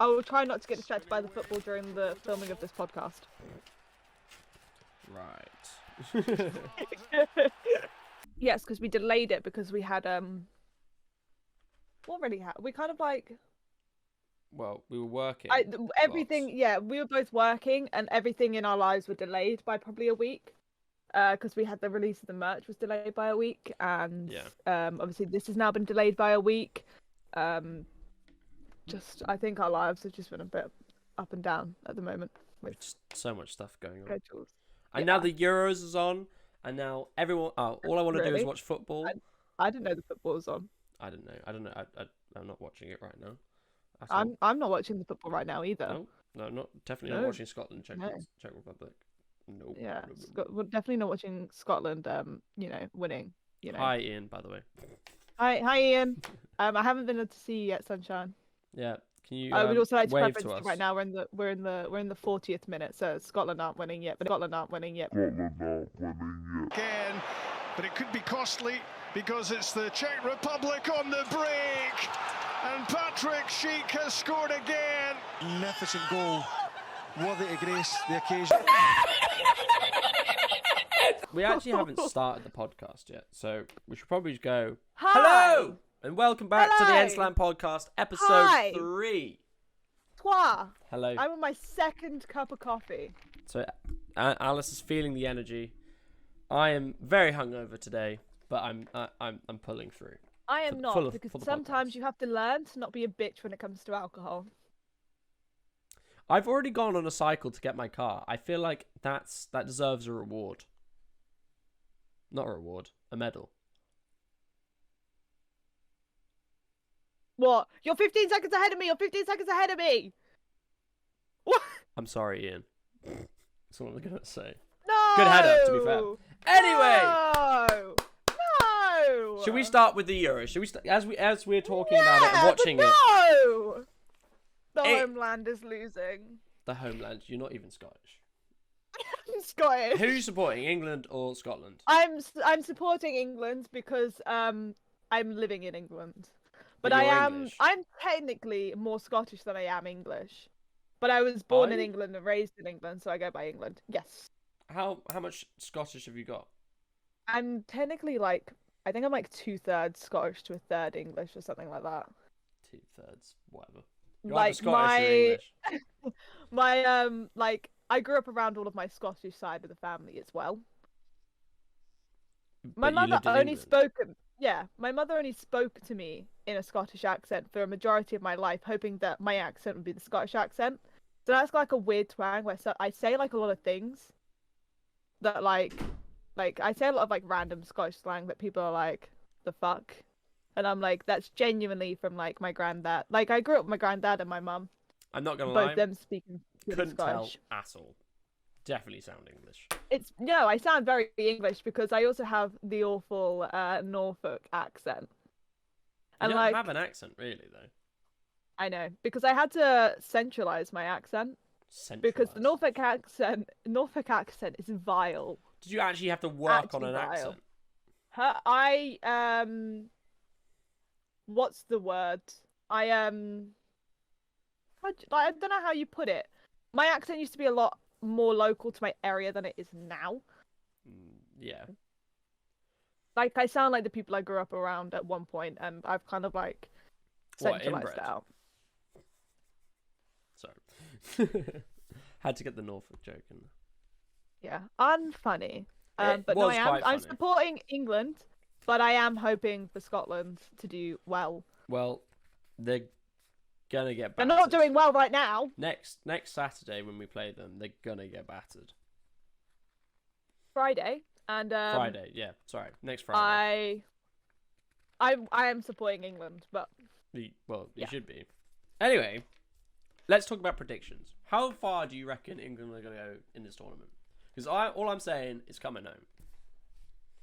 I will try not to get distracted by the football during the filming of this podcast. Right. Yes, because we delayed it because we had what really happened? We kind of like Well, we were working. everything. lots. Yeah, we were both working, and everything in our lives were delayed by probably a week. Because we had the release of the merch was delayed by a week, and obviously this has now been delayed by a week. Just I think our lives have just been a bit up and down at the moment with Just so much stuff going on. schedules. And now the Euros is on, and now everyone. Oh, all I want to do is Really? watch football. I didn't know the football was on. I don't know. I'm not watching it right now. I'm not watching the football right now either. No, not definitely not watching Scotland, Czech Republic. No. Yeah, we're definitely not watching Scotland. Winning. Hi, Ian. By the way. Hi, Ian. I haven't been able to see you yet, Sunshine. Yeah. Can you? I would also like to wave preference to us right now. We're in the 40th minute, so Scotland aren't winning yet. Again, but it could be costly because it's the Czech Republic on the break, and Patrick Schick has scored again. Magnificent goal, worthy to grace the occasion. We actually haven't started the podcast yet, so we should probably go. Hi. Hello and welcome back to the NSLAM podcast, episode 3. Toi. Hello. I'm on my second cup of coffee. So Alice is feeling the energy. I am very hungover today, but I'm pulling through. I am not, because for the sometimes podcast. you have to learn to not be a bitch when it comes to alcohol. I've already gone on a cycle to get my car. I feel like that deserves a reward. Not a reward, a medal. What? You're 15 seconds ahead of me! You're 15 seconds ahead of me! What? I'm sorry, Ian. That's what I'm going to say. No! Good header, to be fair. Anyway! No! No! Should we start with the Euros? Should we as we're talking about it and watching it? No! The homeland is losing. The homeland. You're not even Scottish. I'm Scottish. Who are you supporting, England or Scotland? I'm supporting England because I'm living in England. But You're I'm English. technically more Scottish than I am English. But I was born in England and raised in England, so I go by England. Yes. How much Scottish have you got? I'm technically I think I'm 2/3 Scottish to 1/3 English or something like that. 2/3, whatever. You're either Scottish or English. my I grew up around all of my Scottish side of the family as well. My mother only spoke to me in a Scottish accent for a majority of my life, hoping that my accent would be the Scottish accent. So that's like a weird twang where I say like a lot of things that like I say a lot of like random Scottish slang that people are like, the fuck? And I'm like, that's genuinely from like my granddad. Like I grew up with my granddad and my mum. I'm not gonna lie. Both them speaking Couldn't Scottish. tell at all. Definitely sound English. I sound very English because I also have the awful Norfolk accent. You And don't have an accent really though. I know, because I had to centralize my accent. Because the Norfolk accent is vile. Did you actually have to work on an accent? What's the word? I don't know how you put it. My accent used to be a lot more local to my area than it is now. Yeah. Like I sound like the people I grew up around at one point, and I've kind of like centralized it out. Sorry. Had to get the Norfolk joke in. Yeah, unfunny. But no, I'm supporting England, but I am hoping for Scotland to do well. Well, they're gonna get battered. They're not doing well right now. Next Saturday when we play them, they're gonna get battered. Friday and Friday, yeah. Sorry, next Friday. I am supporting England, but you should be. Anyway, let's talk about predictions. How far do you reckon England are gonna go in this tournament? Because all I'm saying is coming home.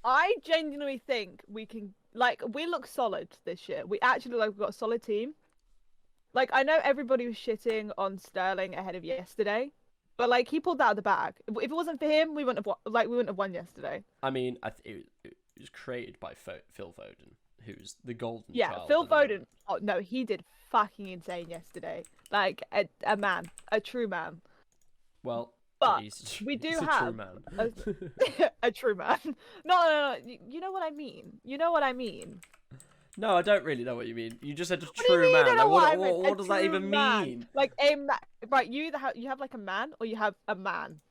I genuinely think we can. We look solid this year. We actually look like we've got a solid team. Like, I know everybody was shitting on Sterling ahead of yesterday, but he pulled that out of the bag. If it wasn't for him, we wouldn't have won yesterday. I mean, it was created by Phil Foden, who's the golden child. Yeah, Phil Foden. Oh no, he did fucking insane yesterday. Like a man, a true man. Well, But he's we do he's a have true man. a true man. No. You know what I mean. You know what I mean. No, I don't really know what you mean. You just said a What do you true mean you man. know Like, what I meant? what A does that true even man. mean? Like right? You have like a man, or you have a man.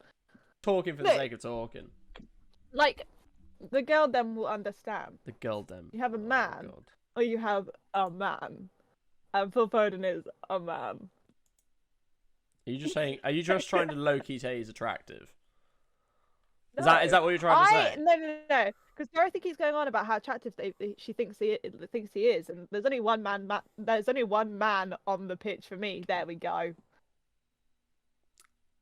Talking for the sake of talking. Like the girl then will understand. The girl them. You have a man, God. or you have a man, and Phil Foden is a man. Are you just saying? Are you just trying to low key say he's attractive? No. Is that what you're trying to say? No. Because Dorothy keeps going on about how attractive she thinks he is, and there's only one man. There's only one man on the pitch for me. There we go.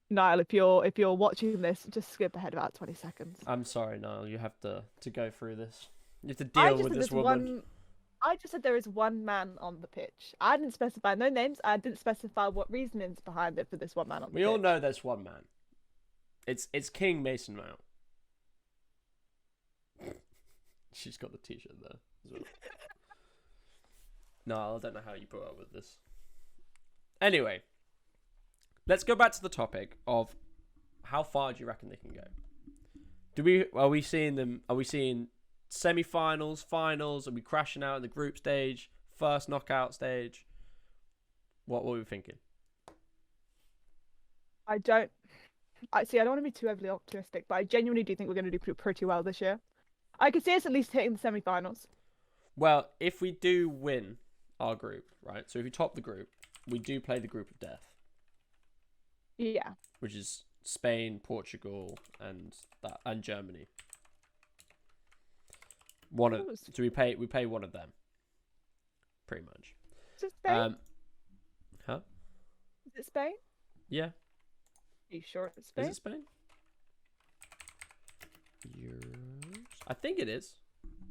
Niall, if you're watching this, just skip ahead about 20 seconds. I'm sorry, Niall. You have to go through this. You have to deal with this woman. I just said there is one man on the pitch. I didn't specify no names. I didn't specify what reasonings behind it for this one man on the pitch. We all know there's one man. It's King Mason Mount. She's got the t-shirt there as well. No, I don't know how you put up with this. Anyway, let's go back to the topic of how far do you reckon they can go? Are we seeing semi-finals, finals? Are we crashing out in the group stage, first knockout stage? What were we thinking? I don't want to be too overly optimistic, but I genuinely do think we're going to do pretty well this year. I could see us at least hitting the semi-finals. Well, if we do win our group, right? So if we top the group, we do play the group of death. Yeah. Which is Spain, Portugal, and Germany. So we pay one of them. Pretty much. Is it Spain? Huh? Is it Spain? Yeah. Are you sure it's Spain? Is it Spain? Euros. I think it is.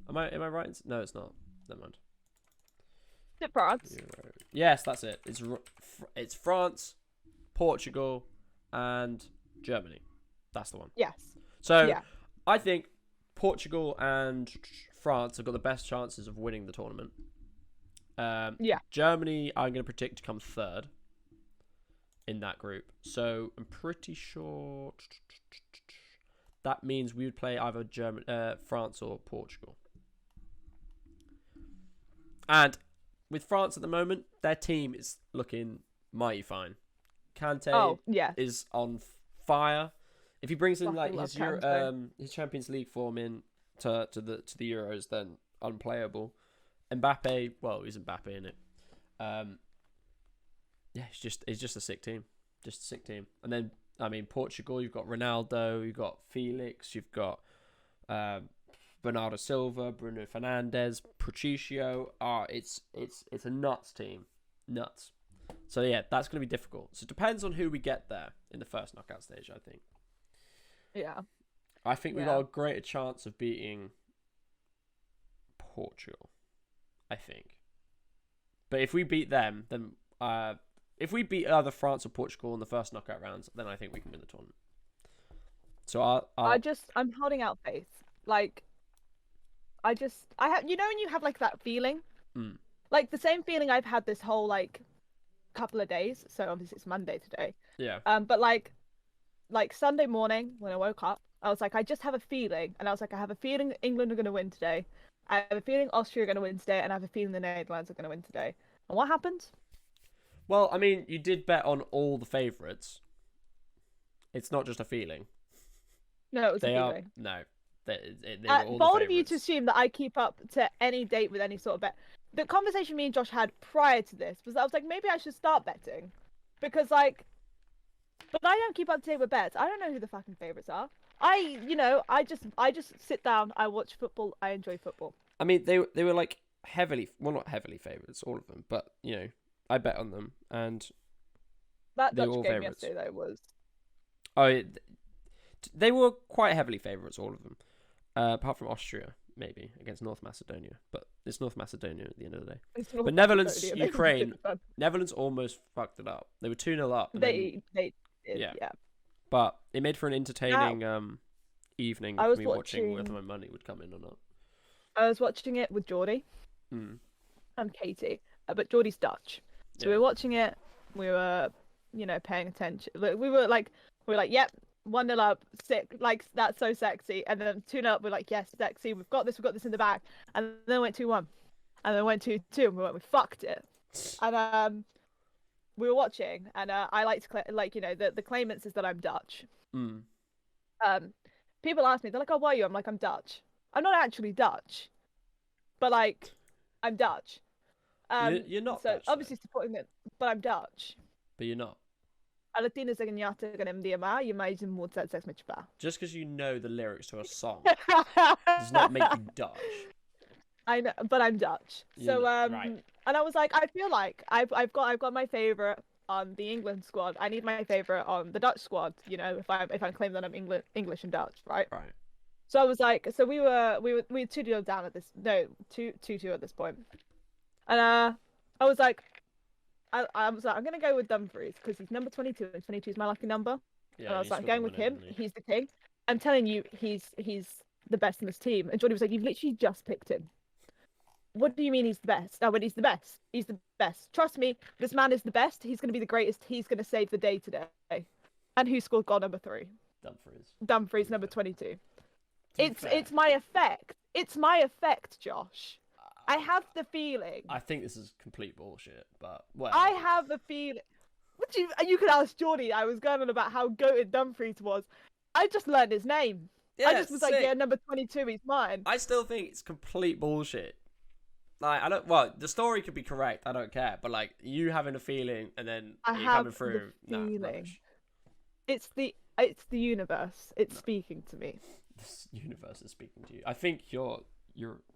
Am I right? No, it's not. Never mind. Is it France? Euro. Yes, that's it. It's France, Portugal, and Germany. That's the one. Yes. So yeah. I think Portugal and France have got the best chances of winning the tournament. Yeah. Germany, I'm going to predict to come third in that group. So I'm pretty sure that means we would play either France or Portugal. And with France at the moment, their team is looking mighty fine. Kante is on fire. If he brings in like his Champions League form in to the Euros, then unplayable. Mbappe, well, he's Mbappe in it. Yeah, it's just a sick team, And then I mean Portugal, you've got Ronaldo, you've got Felix, you've got Bernardo Silva, Bruno Fernandes, Patricio. It's a nuts team, nuts. So yeah, that's going to be difficult. So it depends on who we get there in the first knockout stage, I think. Yeah. I think we've got a greater chance of beating Portugal, I think. But if we beat them, then if we beat either France or Portugal in the first knockout rounds, then I think we can win the tournament. So I'm holding out faith. Like, I have, when you have like that feeling, like the same feeling I've had this whole like couple of days. So obviously it's Monday today. Yeah. But like Sunday morning when I woke up, I was like, I just have a feeling, and I was like, I have a feeling England are going to win today. I have a feeling Austria are going to win today, and I have a feeling the Netherlands are going to win today. And what happened? Well, I mean, you did bet on all the favourites. It's not just a feeling. No, it was a feeling. No, they were all bold the of you to assume that I keep up to any date with any sort of bet. The conversation me and Josh had prior to this was that I was like, maybe I should start betting, because like, but I don't keep up to date with bets. I don't know who the fucking favourites are. I just sit down. I watch football. I enjoy football. I mean, they were like not heavily favourites, all of them, but you know, I bet on them, and that they Dutch were all game favourites. yesterday though was. Oh, they were quite heavily favourites, all of them, apart from Austria, maybe against North Macedonia, but it's North Macedonia at the end of the day. But Netherlands, Ukraine, Netherlands almost fucked it up. They were 2-0 up. They did, yeah. But it made for an entertaining evening of me watching whether my money would come in or not. I was watching it with Geordie and Katie, but Geordie's Dutch. So we were watching it. We were, paying attention. We were like, yep, 1-0 up, sick. Like that's so sexy. And then 2-0 up. We're like, yes, sexy. We've got this. We've got this in the bag. And then it went 2-1. And then it went 2-2. And we fucked it. And we were watching, and I like to the claimants is that I'm Dutch. People ask me, they're like, "Oh, why are you?" I'm like, "I'm Dutch. I'm not actually Dutch, but like, I'm Dutch." You're not. So Dutch, obviously supporting it, but I'm Dutch. But you're not. Just because you know the lyrics to a song does not make you Dutch. I know, but I'm Dutch. So right. And I was like, I feel like I've got my favorite on the England squad. I need my favorite on the Dutch squad. If I'm claiming that I'm English and Dutch, right? Right. So I was like, so we were 2-0 down at this, no, 2-2 at this point, and I was like, I'm gonna go with Dumfries because he's number 22 and 22 is my lucky number. Yeah. And I was like, going with him. He's the king. I'm telling you, he's the best in this team. And Jordy was like, you've literally just picked him. What do you mean he's the best? Oh, but he's the best. He's the best. Trust me, this man is the best. He's going to be the greatest. He's going to save the day today. And who scored goal number 3? Dumfries, number 22. It's my effect. It's my effect, Josh. I have the feeling. I think this is complete bullshit, but well. I have the feeling. You could ask Jordy. I was going on about how goated Dumfries was. I just learned his name. Yeah, I just was like, yeah, number 22, he's mine. I still think it's complete bullshit. Like, I don't. Well, the story could be correct. I don't care. But like, you having a feeling and then I you have coming through. The feeling. No, it's the universe. It's speaking to me. This universe is speaking to you. I think you're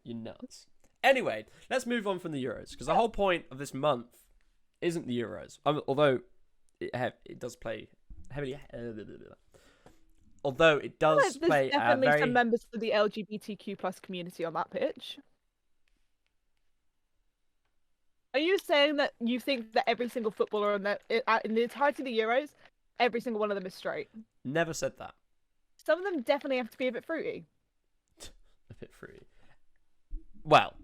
nuts. Anyway, let's move on from the Euros because the whole point of this month isn't the Euros. Although it does play heavily. Although it does play definitely some members of the LGBTQ plus community on that pitch. Are you saying that you think that every single footballer in the entirety of the Euros, every single one of them is straight? Never said that. Some of them definitely have to be a bit fruity. A bit fruity. Well,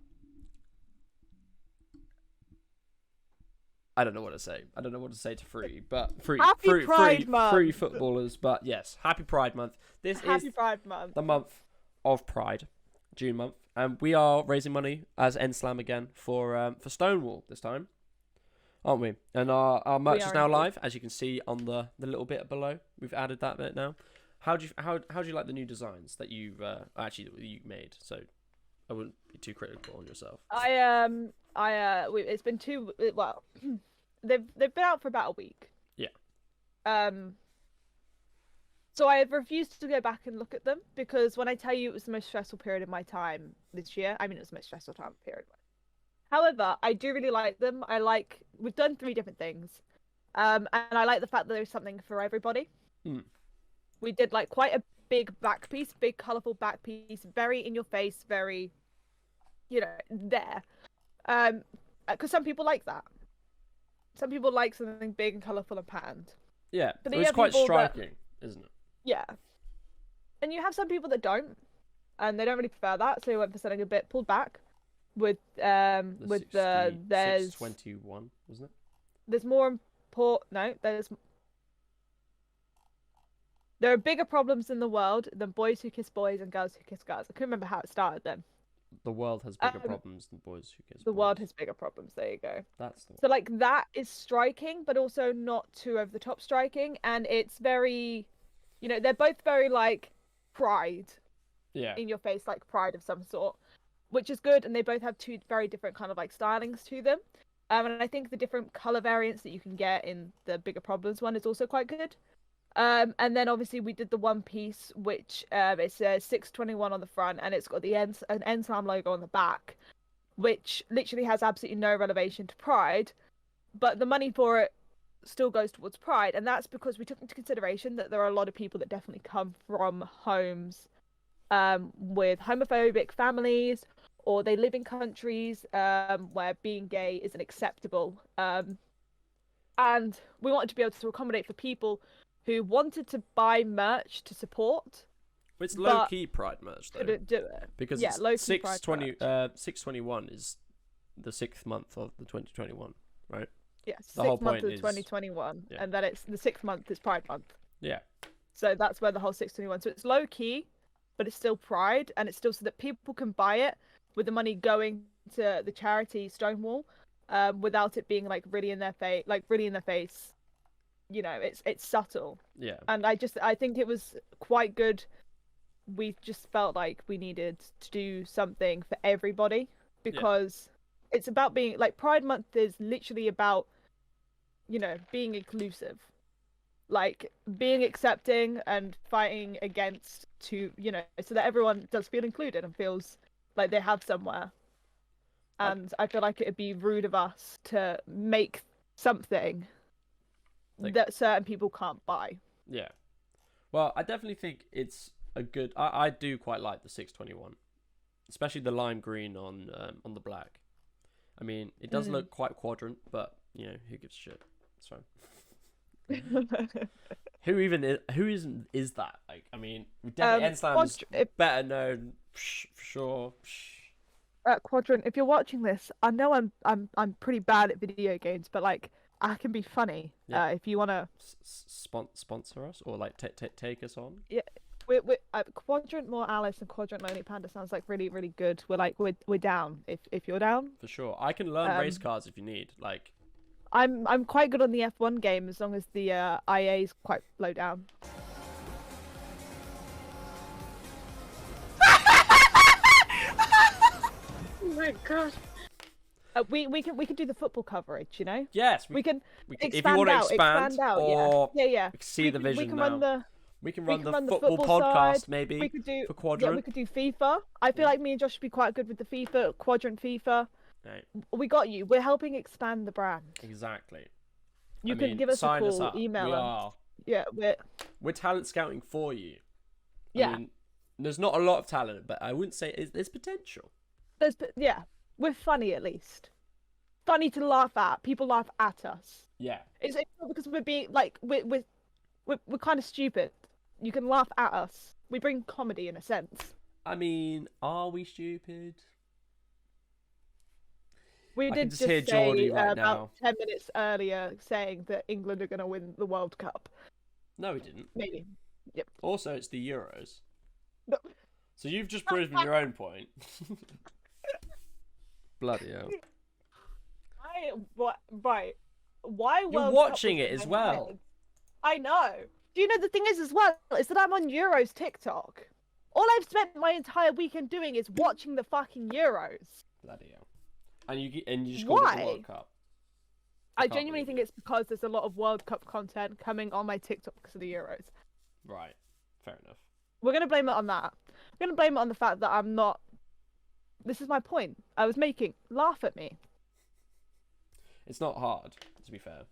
I don't know what to say. I don't know what to say to fruity, but fruity footballers. But yes, happy Pride Month. This is Pride Month. The month of Pride, June month, and we are raising money as NSLAM again for Stonewall this time, aren't we? And our merch is now live, as you can see on the little bit below. We've added that bit now. How do you like the new designs that you made? So I wouldn't be too critical on yourself. It's been they've been out for about a week. Yeah. So I have refused to go back and look at them because when I tell you it was the most stressful period of my time this year, I mean it was the most stressful period. However, I do really like them. We've done 3 different things, and I like the fact that there's something for everybody. We did like quite a big back piece, big colourful back piece, very in your face, very, there. Because some people like that. Some people like something big and colourful and patterned. Yeah, but it's quite striking, isn't it? Yeah. And you have some people that don't, and they don't really prefer that, so they went for something a bit pulled back. There's 621, wasn't it? There's more important. No, there are bigger problems in the world than boys who kiss boys and girls who kiss girls. I couldn't remember how it started then. The world has bigger problems than boys who kiss boys. The world has bigger problems. There you go. That's the one. So like that is striking, but also not too over the top striking, and it's very, they're both very like pride. Yeah. In your face, like pride of some sort, which is good, and they both have 2 very different kind of like stylings to them. And I think the different color variants that you can get in the bigger problems one is also quite good. And then obviously we did the one piece, which it says 621 on the front, and it's got the an NSLAM logo on the back, which literally has absolutely no relation to Pride, but the money for it still goes towards Pride, and that's because we took into consideration that there are a lot of people that definitely come from homes with homophobic families, or they live in countries where being gay isn't acceptable, and we wanted to be able to accommodate for people who wanted to buy merch to support. It's low-key Pride merch, though. Couldn't do it. Because yeah, low-key Pride 621 is the 6th month of the 2021, right? Yeah, The whole sixth month point of is 2021, yeah. and then it's the 6th month is Pride Month. Yeah. So that's where the whole 621. So it's low key, but it's still Pride, and it's still so that people can buy it with the money going to the charity Stonewall, without it being like really in their face, You know, it's subtle, Yeah. and I think it was quite good. We just felt like we needed to do something for everybody because it's about being like Pride Month is literally about, you know, being inclusive, like being accepting and fighting against to, you know, so that everyone does feel included and feels like they have somewhere. And I feel like it'd be rude of us to make something that certain people can't buy. Yeah. Well, I definitely think it's a good. I do quite like the 621, especially the lime green on the black. I mean, it does look quite Quadrant, but you know, who gives a shit? It's fine. Who is that? Like, I mean, definitely NSLAM is better known for sure. Quadrant, if you're watching this, I know I'm pretty bad at video games, but like I can be funny. Yeah. If you wanna sponsor us or like take us on. Yeah, we Quadrant more Alice and Quadrant Lonely Panda sounds like really really good. We're down if you're down. For sure, I can learn race cars if you need. Like, I'm quite good on the F1 game as long as the IA is quite low down. Oh my god. We can do the football coverage, you know. Yes, we can if you want to expand out, or yeah. see the vision we can now. We can run the football podcast side. maybe. We could do for Quadrant. Yeah, we could do FIFA. I feel like me and Josh would be quite good with the FIFA Quadrant FIFA. Right. We got you. We're helping expand the brand. Exactly. You can give us a call, email us. Yeah, we're talent scouting for you. Yeah. I mean, there's not a lot of talent, but I wouldn't say there's potential. We're funny at least. Funny to laugh at. People laugh at us. Yeah. It's not because we're being like we're kind of stupid. You can laugh at us. We bring comedy in a sense. I mean, are we stupid? We did just hear say Geordie right about now. 10 minutes earlier saying that England are going to win the World Cup. No, we didn't. Maybe. Yep. Also, it's the Euros. No. So you've just proven your own point. Bloody hell. Right. Why You're World watching Cup it as well. head? I know. Do you know the thing is as well is that I'm on Euros TikTok. All I've spent my entire weekend doing is watching the fucking Euros. Bloody hell. And you just called it the World Cup. I genuinely think it's because there's a lot of World Cup content coming on my TikTok because of the Euros. Right. Fair enough. We're going to blame it on that. We're going to blame it on the fact that I'm not... This is my point. I was making... Laugh at me. It's not hard, to be fair.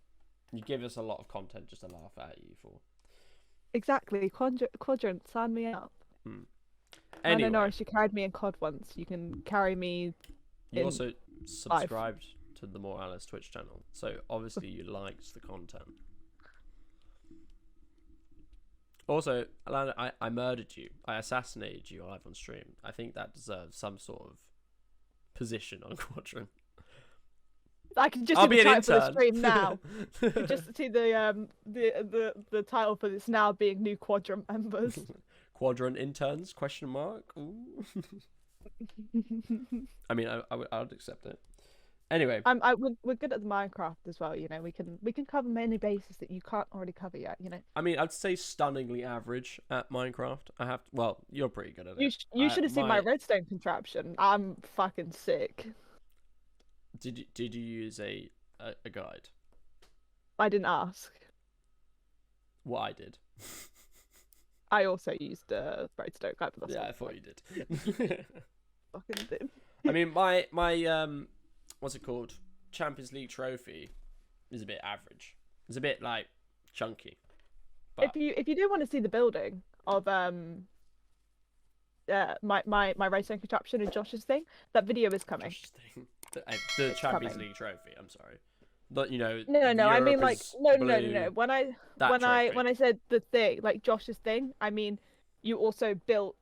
You give us a lot of content just to laugh at you for. Exactly. Quadrant, sign me up. Anyway. I know Norris, you carried me in COD once. You can carry me You also subscribed to the More Alice Twitch channel. So obviously you liked the content. Also, Alana, I murdered you. I assassinated you live on stream. I think that deserves some sort of position on Quadrant. I can just I'll see be the an title for the intern. stream now. You can just see the title for this now being new Quadrant members. Quadrant interns? Question mark. Ooh. I mean, I would accept it. Anyway, we're good at the Minecraft as well. You know, we can cover many bases that you can't already cover yet. You know. I mean, I'd say stunningly average at Minecraft. Well, you're pretty good at it. You should have seen my redstone contraption. I'm fucking sick. Did you use a guide? I didn't ask. What I did. I also used redstone guide. Yeah, I thought you did. Fucking did. I mean, my what's it called? Champions League trophy is a bit average. It's a bit like chunky. But... If you do want to see the building of my redstone contraption and Josh's thing, that video is coming. Josh's thing. The Champions League trophy. I'm sorry. But you know. No. I mean, like, no. When I said the thing, like Josh's thing, I mean, you also built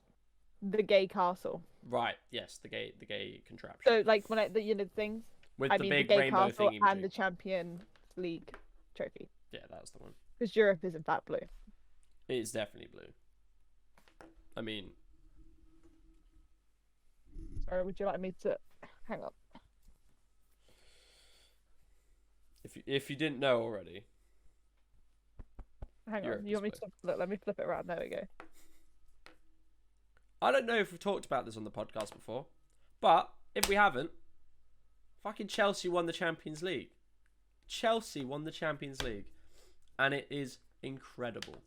the gay castle. Right. Yes, the gay contraption. So like the things. With I the mean, big the gay rainbow castle thingy and the champion League trophy. Yeah, that's the one. Because Europe is in fact blue. It's definitely blue. I mean, Sorry, would you like me to hang on? if you didn't know already, Hang Europe on. You is want me to look? Let me flip it around. There we go. I don't know if we've talked about this on the podcast before, but if we haven't, fucking Chelsea won the Champions League. Chelsea won the Champions League, and it is incredible.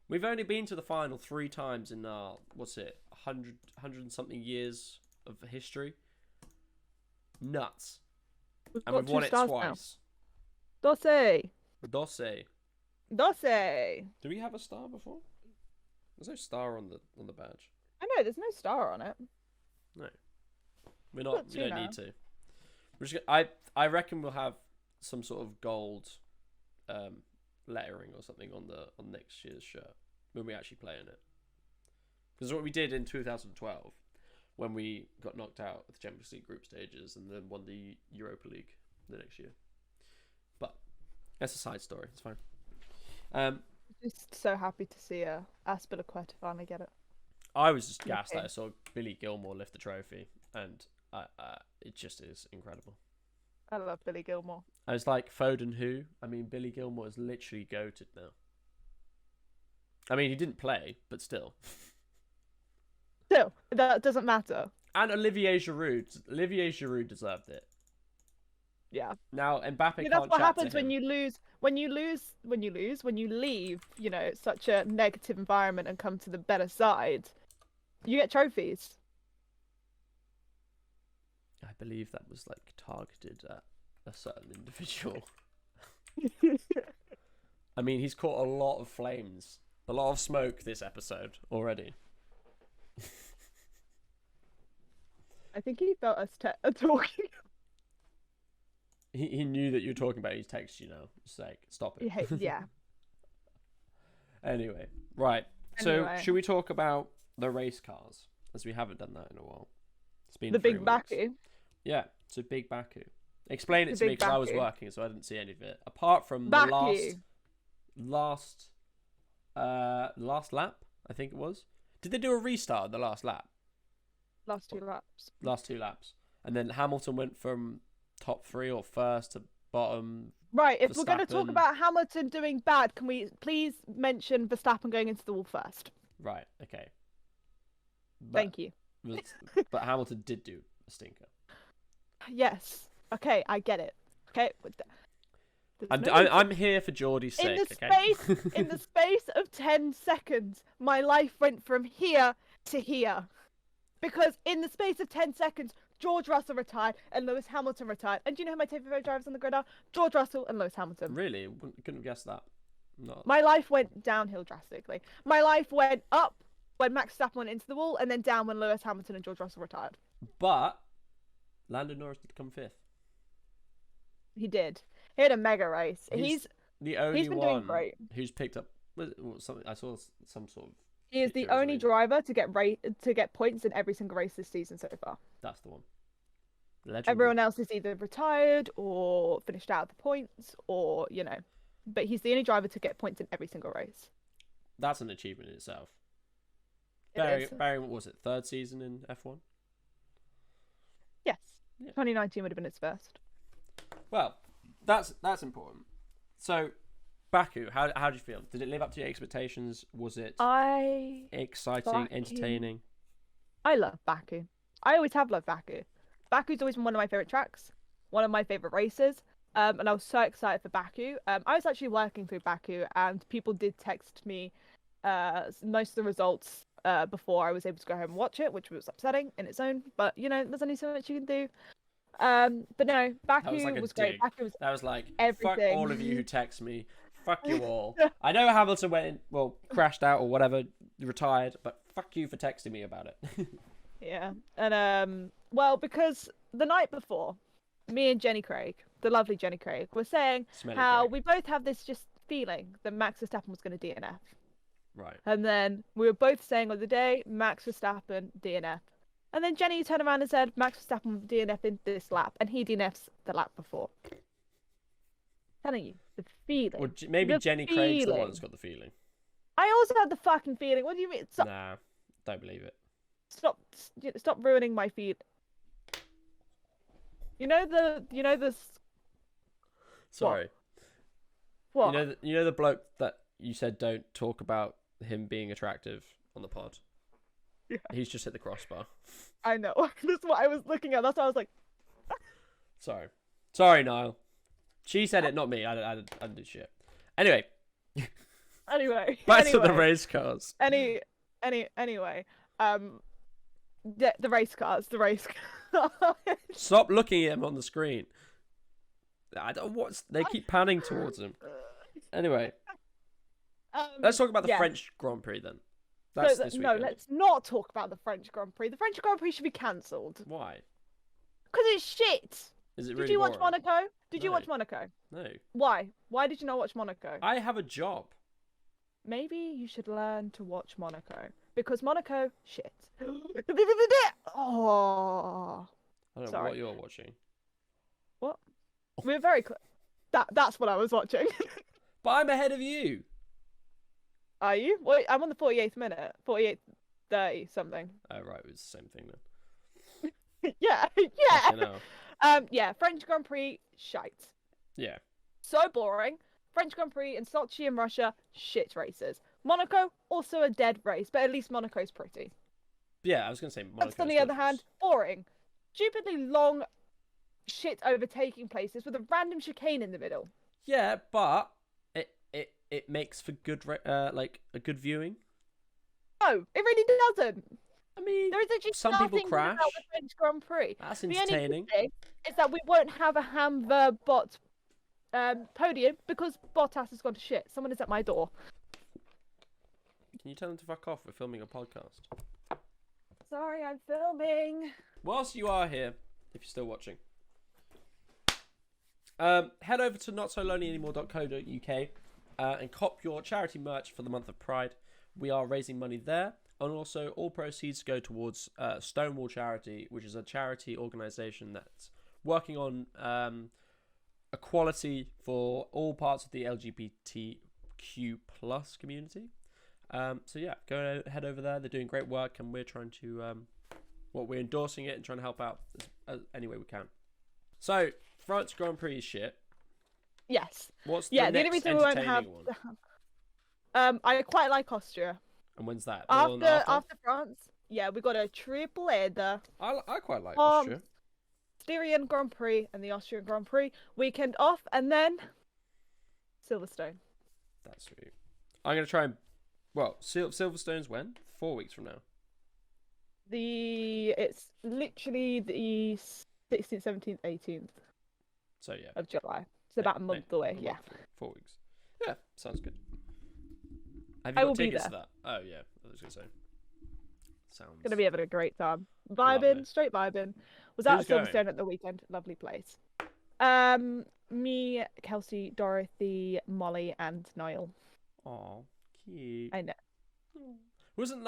We've only been to the final 3 times in our, 100 and something years of history. Nuts. And we've won it twice. Now. Dosse. Dosse. Do we have a star before? There's no star on the badge. I know, there's no star on it. No. We're not. We don't now. need to. We're just gonna, I reckon we'll have some sort of gold lettering or something on next year's shirt when we actually play in it. Because what we did in 2012 when we got knocked out of the Champions League group stages and then won the Europa League the next year. But that's a side story. It's fine. Just so happy to see Aspilicueta finally get it. I was just gassed that I saw Billy Gilmore lift the trophy, and it just is incredible. I love Billy Gilmore. I was like, Foden who? I mean, Billy Gilmore is literally goated now. I mean, he didn't play, but still. Still, that doesn't matter. And Olivier Giroud. Olivier Giroud deserved it. Yeah. Now Mbappe can't that's what chat happens to him. when you leave, you know, such a negative environment and come to the better side. You get trophies. I believe that was like targeted at a certain individual. I mean, he's caught a lot of flames, a lot of smoke this episode already. I think he felt us talking. He knew that you were talking about it. He's texted you now. It's like, stop it. Yeah. Anyway, right. So, should we talk about the race cars? As we haven't done that in a while. It's been the 3 big weeks. Baku. Yeah, it's a big Baku. Explain it to me big because I was Baku. working, so I didn't see any of it. Apart from Baku. the last lap, I think it was. Did they do a restart at the last lap? Last 2 laps. Last 2 laps. And then Hamilton went from top 3 or first to bottom. Right, if we're going to talk Verstappen. about Hamilton doing bad, can we please mention Verstappen going into the wall first? Right, okay. Thank you. But Hamilton did do a stinker. Yes. Okay, I get it. Okay. I'm here for Geordie's sake, okay? In the space of 10 seconds, my life went from here to here. Because in the space of 10 seconds, George Russell retired and Lewis Hamilton retired. And do you know who my favourite drivers on the grid are? George Russell and Lewis Hamilton. Really? Couldn't have guessed that. Not... My life went downhill drastically. My life went up when Max Verstappen went into the wall and then down when Lewis Hamilton and George Russell retired. But Lando Norris did come 5th. He did. He had a mega race. He's the only he's been one doing great. who's picked up something. I saw some sort of. He is the picture, only isn't he? driver to get points in every single race this season so far. That's the one. Legendary. Everyone else is either retired or finished out the points, or you know, but he's the only driver to get points in every single race. That's an achievement in itself. It is. Barry, what was it? 3rd season in F1. Yes. Yeah. 2019 would have been its first. Well, that's important. So, Baku, how do you feel? Did it live up to your expectations? Was it exciting, Baku. entertaining? I love Baku. I always have loved Baku. Baku's always been one of my favorite tracks, one of my favorite races. And I was so excited for Baku. I was actually working through Baku, and people did text me most of the results before I was able to go home and watch it, which was upsetting in its own. But you know, there's only so much you can do. But no, Baku was great. Baku was that was like everything. Fuck all of you who text me. Fuck you all. I know Hamilton crashed out or whatever, retired, but fuck you for texting me about it. Yeah, and well, because the night before, me and Jenny Craig, the lovely Jenny Craig, were saying how we both have this just feeling that Max Verstappen was going to DNF. Right. And then we were both saying on the day, Max Verstappen DNF. And then Jenny turned around and said, Max Verstappen DNF in this lap, and he DNFs the lap before. telling you, the feeling. Well, maybe The Jenny Craig's the one feeling. that's got the feeling. I also had the fucking feeling. What do you mean? Stop, Nah, don't believe it. stop ruining my feed. You know the. Sorry. What? You know the bloke that you said don't talk about him being attractive on the pod. Yeah. He's just hit the crossbar. I know. That's what I was looking at. That's why I was like. Sorry, Niall. She said it, not me. I didn't do shit. Anyway. Anyway. Back to the race cars. Anyway. The race cars. The race cars. Stop looking at him on the screen. I don't what they keep panning towards him. Anyway, let's talk about the French Grand Prix then. That's this weekend. No, let's not talk about the French Grand Prix. The French Grand Prix should be cancelled. Why? Because it's shit. Is it really Did you watch boring? Monaco? Did you No. watch Monaco? No. Why? Why did you not watch Monaco? I have a job. Maybe you should learn to watch Monaco. Because Monaco, shit. Oh. I don't know Sorry. what you're watching. What? We're very close. That's what I was watching. But I'm ahead of you. Are you? Wait, I'm on the 48th minute. 48:30 something. Oh, right. It was the same thing then. Yeah. Fucking hell. Yeah, French Grand Prix, shite. Yeah. So boring. French Grand Prix in Sochi in Russia, shit races. Monaco, also a dead race, but at least Monaco's pretty. Yeah, I was going to say Monaco. On the other hand, boring. Stupidly long shit overtaking places with a random chicane in the middle. Yeah, but it makes for good like a good viewing. No, it really doesn't. I mean, There is actually some nothing people good crash. about the French Grand Prix. That's The only entertaining. good thing is that we won't have a Hamver bot podium because Bottas has gone to shit. Someone is at my door. Can you tell them to fuck off? We're filming a podcast. Sorry, I'm filming. Whilst you are here, if you're still watching, head over to notsoloneyanymore.co.uk and cop your charity merch for the month of Pride. We are raising money there, and also all proceeds go towards Stonewall Charity, which is a charity organisation that's working on equality for all parts of the LGBTQ plus community. So yeah, head over there. They're doing great work, and we're trying to we're endorsing it and trying to help out any way we can. So France Grand Prix is shit. Yes. What's the only next reason we won't have. one? I quite like Austria. And when's that? After France, yeah, we got a triple header. I quite like Austria. Styrian Grand Prix and the Austrian Grand Prix weekend off, and then Silverstone. That's sweet. I'm gonna try and Silverstone's when? 4 weeks from now. It's literally the 16th, 17th, 18th. So yeah. Of July. It's about a month away. Yeah. 4 weeks. Yeah, sounds good. Have I you will got be tickets there. to that? Oh yeah, I was gonna say. Sounds. Gonna be having a great time. Lovely. Vibing, straight vibing. Was out at Who's going? Silverstone at the weekend. Lovely place. Me, Kelsey, Dorothy, Molly, and Niall. Aw, cute. I know. Wasn't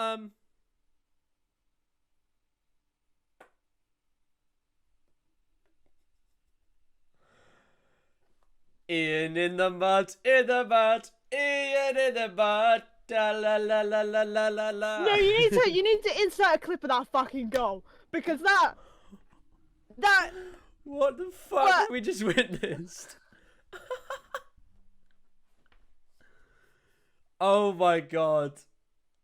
Ian in the mud, Ian in the mud, da la la la la la la la. No, you need to insert a clip of that fucking goal because that. What the fuck have we just witnessed? Oh my god.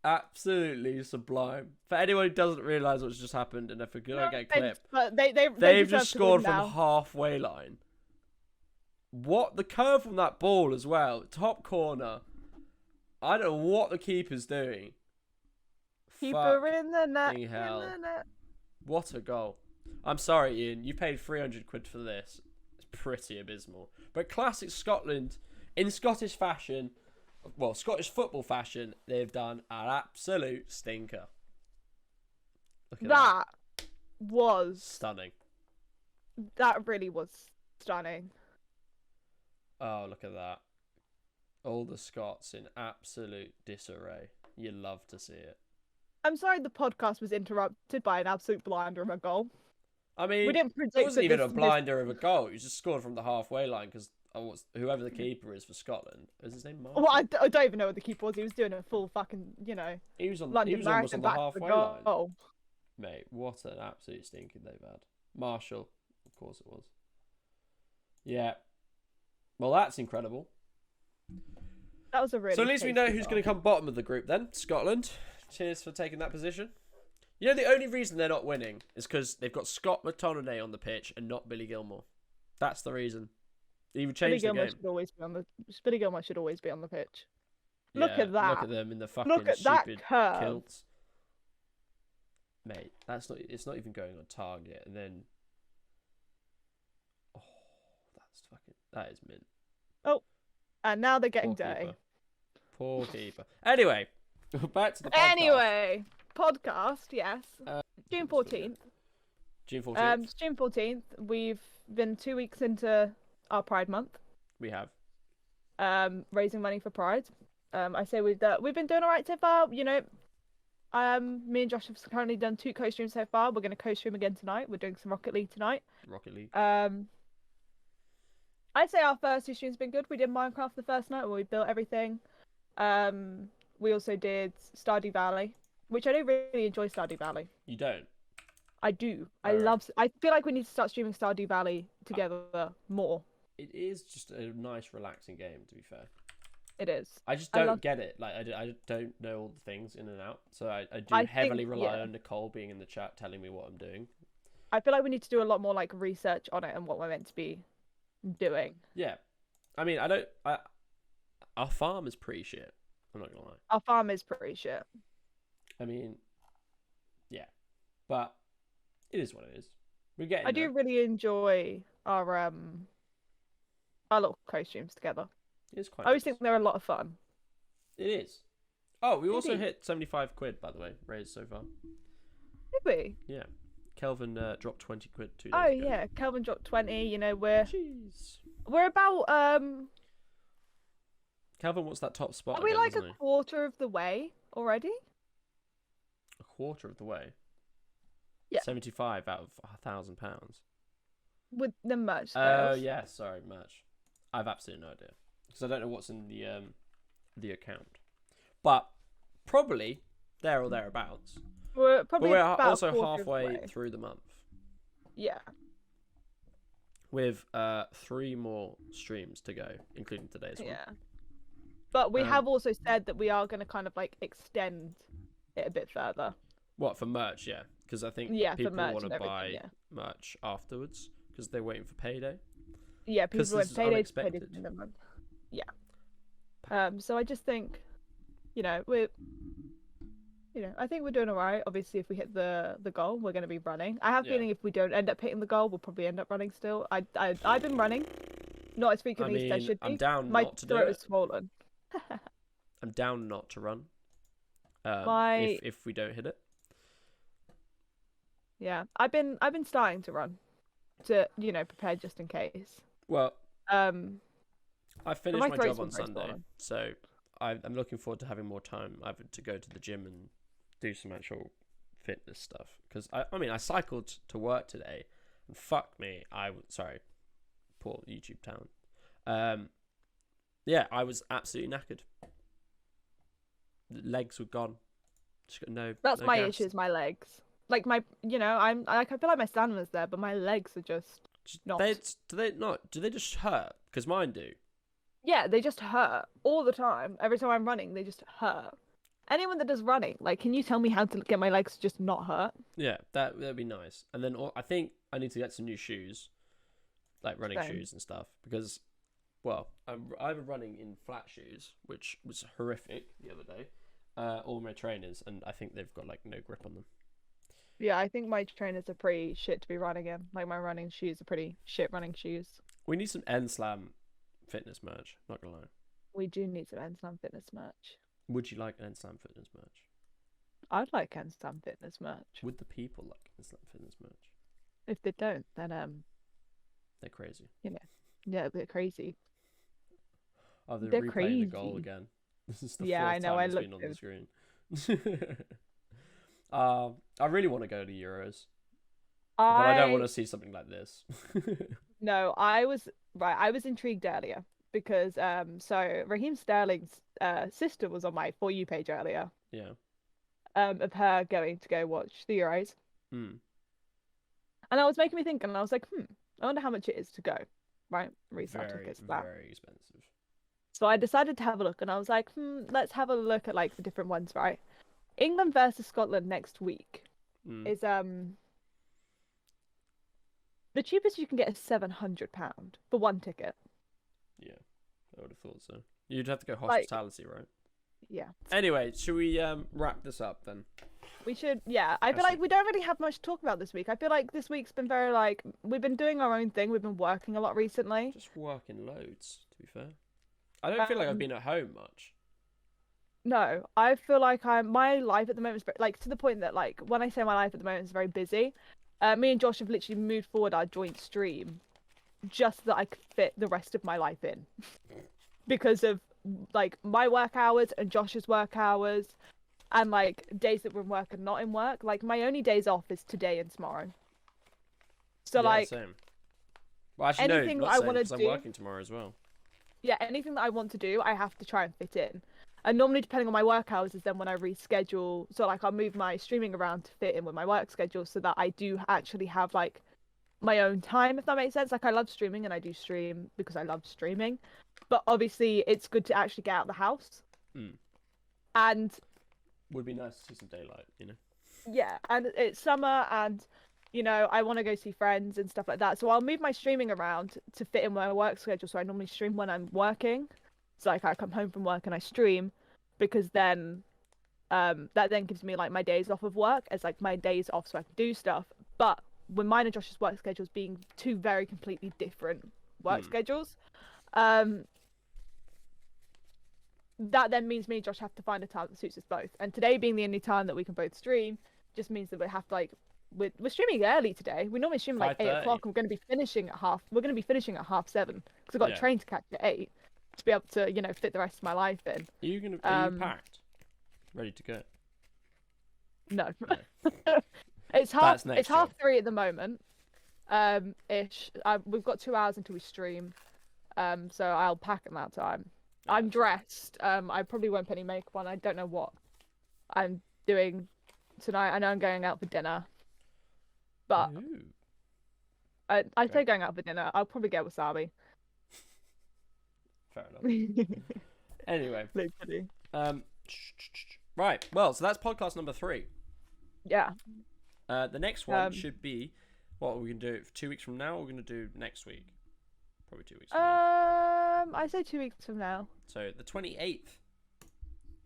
Absolutely sublime. For anyone who doesn't realise what's just happened, and if we're gonna get a clip, but they've just scored from the halfway line. What? The curve from that ball as well. Top corner. I don't know what the keeper's doing. Keeper in the net. Fucking hell. What a goal. I'm sorry, Ian. You paid 300 quid for this. It's pretty abysmal. But classic Scotland, in Scottish fashion, well, Scottish football fashion, they've done an absolute stinker. Look at that. Was Stunning. That really was stunning. Oh, look at that. All the Scots in absolute disarray. You love to see it. I'm sorry the podcast was interrupted by an absolute blinder of a goal. I mean, We didn't predict it wasn't that even a this- blinder of a goal. It was just scored from the halfway line because whoever the keeper is for Scotland. Is his name Marshall? Well, I don't even know what the keeper was. He was doing a full fucking, He was London almost Marathon on the back to halfway line. goal. Mate, what an absolute stinking they've had. Marshall, of course it was. Yeah. Well, that's incredible. That was a really. So at least we know tasty who's goal. going to come bottom of the group then. Scotland. Cheers for taking that position. You know, the only reason they're not winning is because they've got Scott McTominay on the pitch and not Billy Gilmore. That's the reason. They even changed the game. Billy Gilmore should always be on the pitch. Look Yeah, at that. Look at them in the fucking Look at that stupid curve. kilts. Mate, it's not even going on target. And then, oh, that is mint. Oh, and now they're getting Poor dirty. keeper. Poor keeper. Anyway, back to the podcast. Anyway, podcast, yes. June 14th. June 14th. It's June 14th. We've been 2 weeks into our Pride Month. We have. Raising money for Pride. I say we've been doing all right so far. You know, me and Josh have currently done 2 co-streams so far. We're going to co-stream again tonight. We're doing some Rocket League tonight. Rocket League. I'd say our first 2 streams been good. We did Minecraft the first night where we built everything. We also did Stardew Valley, which I don't really enjoy Stardew Valley. You don't? I do. Alright. I feel like we need to start streaming Stardew Valley together more. It is just a nice, relaxing game, to be fair. It is. I just don't get it. Like, I don't know all the things in and out. So I do heavily rely on Nicole being in the chat telling me what I'm doing. I feel like we need to do a lot more like research on it and what we're meant to be doing. Yeah. I mean, our farm is pretty shit. I'm not gonna lie. Our farm is pretty shit. I mean, yeah. But it is what it is. We're getting I do really enjoy our little co-streams together. It is quite I always nice. think they're a lot of fun. It is. Oh, we also Indeed. hit 75 quid, by the way, raised so far. Did we? Yeah. Kelvin dropped 20 quid 2 days Oh ago. yeah, Kelvin dropped 20. You know, we're Jeez. about Calvin wants that top spot are we again, like doesn't a he? quarter of the way already? A quarter of the way. Yeah. 75 out of £1,000. With the merch Oh sales. yeah, sorry, merch. I have absolutely no idea because I don't know what's in the account, but probably there or thereabouts. We're But probably we're about a also quarter of the halfway way. through the month Yeah. with 3 more streams to go, including today's one. Yeah. But we Um, have also said that we are going to kind of like extend it a bit further. What for merch? Yeah, because I think Yeah, for people merch want and to everything, buy yeah. merch afterwards because they're waiting for payday. Yeah, 'Cause people this went is payday to unexpected. payday to month. Yeah. So I just think, you know, I think we're doing all right. Obviously, if we hit the goal, we're going to be running. I have a Yeah. feeling if we don't end up hitting the goal, we'll probably end up running still. I've been running, not as frequently as I should be. I'm down My not to do throat is it. swollen. I'm down not to run. If we don't hit it. Yeah, I've been starting to run, to prepare just in case. Well, I finished my throat's job on been very Sunday, swollen. so I'm looking forward to having more time either to go to the gym and do some actual fitness stuff. Because I cycled to work today, and fuck me, sorry, poor YouTube talent. Yeah, I was absolutely knackered. The legs were gone. Just got no. That's no my gas. issue, is my legs. Like my, I feel like my stamina's there, but my legs are just not. Do they just hurt? Because mine do. Yeah, they just hurt all the time. Every time I'm running, they just hurt. Anyone that does running, like, can you tell me how to get my legs to just not hurt? Yeah, that'd be nice. And then I think I need to get some new shoes, like running Same. shoes and stuff, because, well, I'm either running in flat shoes, which was horrific the other day, or my trainers, and I think they've got like no grip on them. Yeah, I think my trainers are pretty shit to be running in. Like, my running shoes are pretty shit running shoes. We need some NSLAM fitness merch. Not gonna lie. We do need some NSLAM fitness merch. Would you like NSLAM fitness merch? I'd like NSLAM fitness merch. Would the people like NSLAM fitness merch? If they don't, then They're crazy. yeah, they're crazy. Oh, they're They're replaying the goal crazy. again. This is the Yeah, fourth I know, time I it's been looked on the screen. I really want to go to Euros, but I don't want to see something like this. No, I was right, I was intrigued earlier because so Raheem Sterling's sister was on my For You page earlier, Yeah. of her going to go watch the Euros. Mm. And I was making me think, and I was like, I wonder how much it is to go, right? Resale Very, tickets for that. very expensive. So I decided to have a look, and I was like, let's have a look at like the different ones, right? England versus Scotland next week is the cheapest you can get is £700 for one ticket. Yeah, I would have thought so. You'd have to go Like, hospitality, right? yeah. Anyway, should we wrap this up then? We should, yeah. I feel like we don't really have much to talk about this week. I feel like this week's been very like we've been doing our own thing. We've been working a lot recently. Just working loads, to be fair. I don't feel like I've been at home much. No, I feel like my life at the moment is like to the point that like when I say my life at the moment is very busy. Me and Josh have literally moved forward our joint stream just so that I could fit the rest of my life in because of like my work hours and Josh's work hours and like days that we're in work and not in work. Like my only days off is today and tomorrow. So Yeah, like same. Well, actually, anything no, that not I same, want to 'cause I'm do, working tomorrow as well. yeah, anything that I want to do, I have to try and fit in. And normally, depending on my work hours, is then when I reschedule. So like I'll move my streaming around to fit in with my work schedule, so that I do actually have like my own time, if that makes sense. Like I love streaming and I do stream because I love streaming, but obviously it's good to actually get out of the house. And would be nice to see some daylight, you know. yeah, and it's summer and you know I want to go see friends and stuff like that, so I'll move my streaming around to fit in my work schedule. So I normally stream when I'm working, so like I come home from work and I stream, because then that then gives me like my days off of work as like my days off so I can do stuff. But with mine and Josh's work schedules being two very completely different work schedules, that then means me and Josh have to find a time that suits us both. And today being the only time that we can both stream just means that we have to like we're streaming early today. We normally stream like 8 o'clock. And we're going to be finishing at 7:30 because I've got a train to catch at 8 to be able to fit the rest of my life in. Are you packed, ready to go? No. No. It's half 3 at the moment. Ish. We've got 2 hours until we stream. So I'll pack at that time. I'm dressed. I probably won't put any makeup on. I don't know what I'm doing tonight. I know I'm going out for dinner. But I say going out for dinner. I'll probably get wasabi. Fair enough. Anyway. Literally. Right. Well, so that's podcast number 3. Yeah. The next one should be what are we gonna do 2 weeks from now. Or we're gonna do next week. Probably 2 weeks from now. I say 2 weeks from now. So the 28th.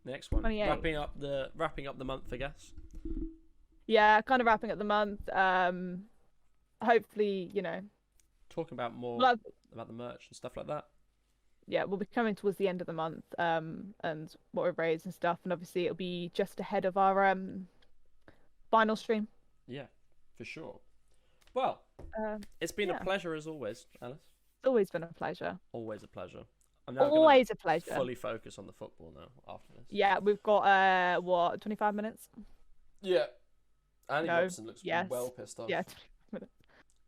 The next one. 28th. Wrapping up the month, I guess. Yeah, kind of wrapping up the month. Hopefully, talking about more about the merch and stuff like that. Yeah, we'll be coming towards the end of the month, and what we've raised and stuff, and obviously it'll be just ahead of our final stream. Yeah, for sure. Well, it's been a pleasure as always, Alice. It's always been a pleasure. Always a pleasure. I'm now always a pleasure. Fully focus on the football now after this. Yeah, we've got 25 minutes? Yeah. Andy Robson looks well pissed off. Yeah, 25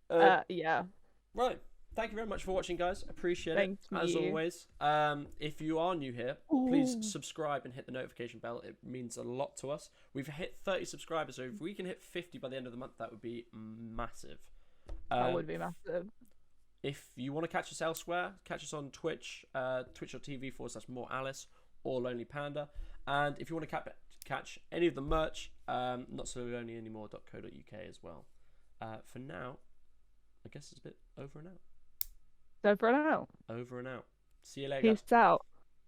minutes. Yeah. Right. Thank you very much for watching, guys. Appreciate it, as always. If you are new here, please subscribe and hit the notification bell. It means a lot to us. We've hit 30 subscribers, so if we can hit 50 by the end of the month, that would be massive. That would be massive. If you want to catch us elsewhere, catch us on Twitch, twitch.tv/morealice or Lonely Panda. And if you want to catch any of the merch, notsoloanymore.co.uk as well. For now, I guess it's a bit over and out. Over and out. Over and out. See you later. Peace out.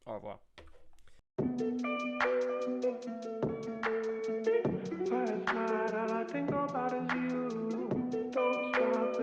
Au revoir.